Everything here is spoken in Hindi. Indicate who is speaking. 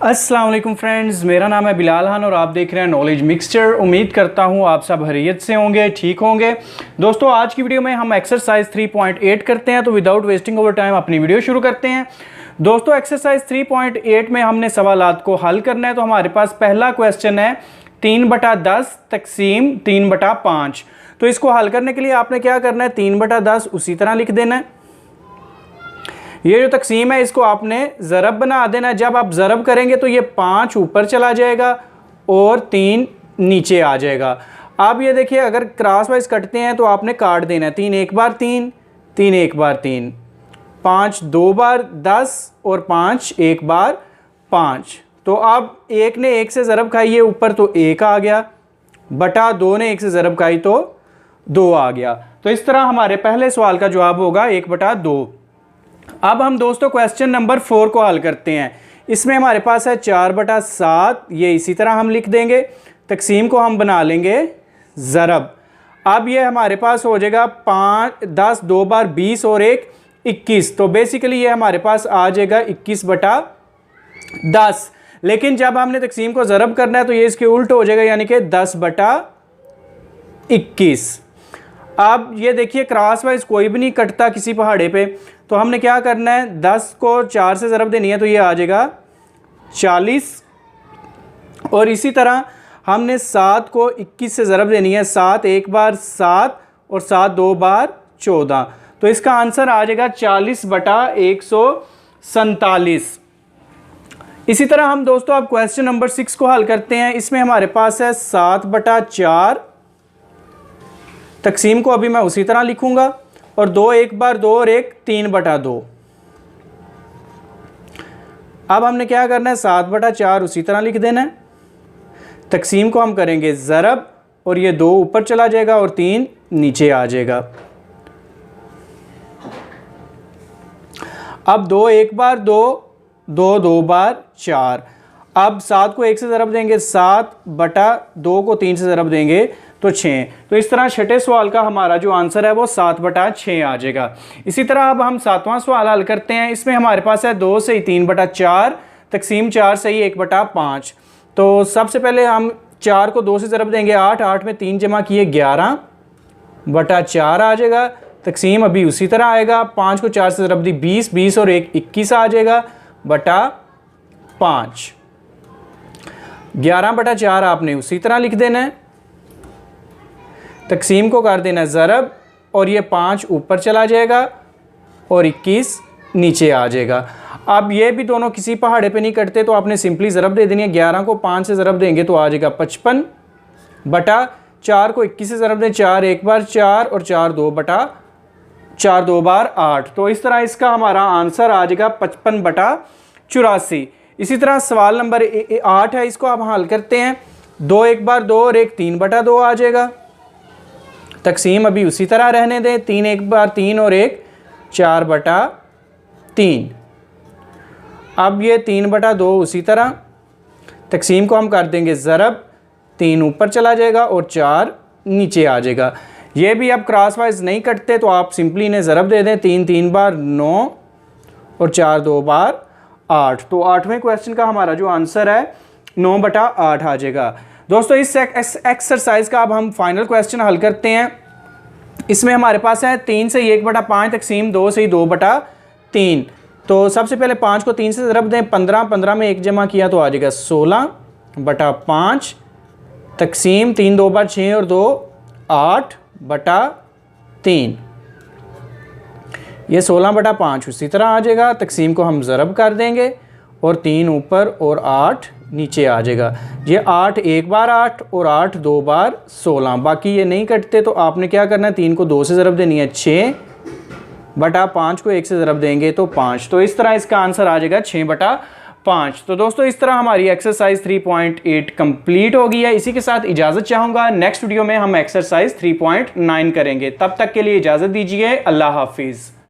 Speaker 1: अस्सलाम वालेकुम फ्रेंड्स, मेरा नाम है बिलाल खान और आप देख रहे हैं नॉलेज मिक्सचर। उम्मीद करता हूँ आप सब खैरियत से होंगे, ठीक होंगे। दोस्तों आज की वीडियो में हम एक्सरसाइज 3.8 करते हैं, तो विदाउट वेस्टिंग ओवर टाइम अपनी वीडियो शुरू करते हैं। दोस्तों एक्सरसाइज 3.8 में हमने सवालात को हल करना है। तो हमारे पास पहला क्वेश्चन है 3/10 तकसीम 3/5। तो इसको हल करने के लिए आपने क्या करना है, 3/10 उसी तरह लिख देना है। ये जो तकसीम है इसको आपने ज़रब बना देना है। जब आप ज़रब करेंगे तो ये 5 ऊपर चला जाएगा और 3 नीचे आ जाएगा। अब ये देखिए, अगर क्रॉस वाइज कटते हैं तो आपने काट देना है। 3 एक बार 3, 3 एक बार 3, 5 2 बार 10 और 5 एक बार 5। तो अब 1 ने 1 से ज़रब खाई है ऊपर, तो 1 आ गया, बटा 2 ने 1 से ज़रब खाई तो 2 आ गया। तो इस तरह हमारे पहले सवाल का जवाब होगा 1/2। अब हम दोस्तों क्वेश्चन नंबर 4 को हल करते हैं। इसमें हमारे पास है 4/7, ये इसी तरह हम लिख देंगे। तकसीम को हम बना लेंगे ज़रब। अब ये हमारे पास हो जाएगा 5 10 2 बार 20 और 1 21। तो बेसिकली ये हमारे पास आ जाएगा 21/10। लेकिन जब हमने तकसीम को ज़रब करना है तो ये इसके उल्ट हो जाएगा, यानी कि 10/21। अब ये देखिए क्रॉस वाइज कोई भी नहीं कटता किसी पहाड़े पे, तो हमने क्या करना है, 10 को 4 से ज़रब देनी है तो ये आ जाएगा 40। और इसी तरह हमने 7 को 21 से ज़रब देनी है। 7 एक बार 7 और 7 2 बार 14। तो इसका आंसर आ जाएगा 40/147। इसी तरह हम दोस्तों अब क्वेश्चन नंबर 6 को हल करते हैं। इसमें हमारे पास है 7/4। तकसीम को अभी मैं उसी तरह लिखूंगा और 2 एक बार 2 और 1 3/2। अब हमने क्या करना है, 7/4 उसी तरह लिख देना है। तकसीम को हम करेंगे ज़रब और ये 2 ऊपर चला जाएगा और 3 नीचे आ जाएगा। अब 2 एक बार 2, 2 2 बार 4। अब 7 को 1 से ज़रब देंगे 7/2 को 3 से ज़रब देंगे तो 6। तो इस तरह छठे सवाल का हमारा जो आंसर है वो 7/6 आ जाएगा। इसी तरह अब हम 7वां सवाल हल करते हैं। इसमें हमारे पास है 2 से 3/4 तकसीम 4 से ही 1/5। तो सबसे पहले हम 4 को 2 से ज़रब देंगे 8, 8 में 3 जमा किए 11/4 आ जाएगा। तकसीम अभी उसी तरह आएगा। 5 को 4 से ज़रब दी 20, 20 और 1 21 आ जाएगा बटा 5। 11/4 आपने उसी तरह लिख देना है। तकसीम को कर देना ज़रब और ये 5 ऊपर चला जाएगा और 21 नीचे आ जाएगा। अब ये भी दोनों किसी पहाड़े पे नहीं कटते, तो आपने सिंपली ज़रब दे देनी है। 11 को 5 से ज़रब देंगे तो आ जाएगा 55 बटा 4 को 21 से ज़रब दें 4 एक बार 4 और 4 2 बार 8। तो इस तरह इसका हमारा आंसर आ जाएगा 55/84। इसी तरह सवाल नंबर 8 है, इसको आप हल करते हैं। 2 एक बार 2 और 1 3/2 आ जाएगा। तकसीम अभी उसी तरह रहने दें। 3 एक बार 3 और 1 4/3। अब ये 3/2 उसी तरह। तकसीम को हम कर देंगे ज़रब, 3 ऊपर चला जाएगा और 4 नीचे आ जाएगा। ये भी अब क्रॉस वाइज नहीं कटते, तो आप सिंपली इन्हें ज़रब दे दें। 3 3 बार 9 और 4 2 बार 8। तो 8वें क्वेश्चन का हमारा जो आंसर है 9/8 आ जाएगा। दोस्तों इस एक्सरसाइज का अब हम फाइनल क्वेश्चन हल करते हैं। इसमें हमारे पास है 3 से 1/5 तकसीम 2 से 2/3। तो सबसे पहले 5 को 3 से ज़रब दें 15, 15 में 1 जमा किया तो आ जाएगा 16/5 तकसीम 3 2 बार 6 और 2 8/3। ये 16/5 उसी तरह आ जाएगा। तकसीम को हम ज़रब कर देंगे और 3 ऊपर और 8 नीचे आ जाएगा। ये 8 एक बार 8 और 8 2 बार 16। बाकी ये नहीं कटते, तो आपने क्या करना है, 3 को 2 से ज़रब देनी है 6/5 को 1 से ज़रब देंगे तो 5। तो इस तरह इसका आंसर आ जाएगा 6/5। तो दोस्तों इस तरह हमारी एक्सरसाइज 3.8 कंप्लीट हो गई है। इसी के साथ इजाज़त चाहूँगा। नेक्स्ट वीडियो में हम एक्सरसाइज 3.9 करेंगे। तब तक के लिए इजाज़त दीजिए। अल्लाह हाफिज़।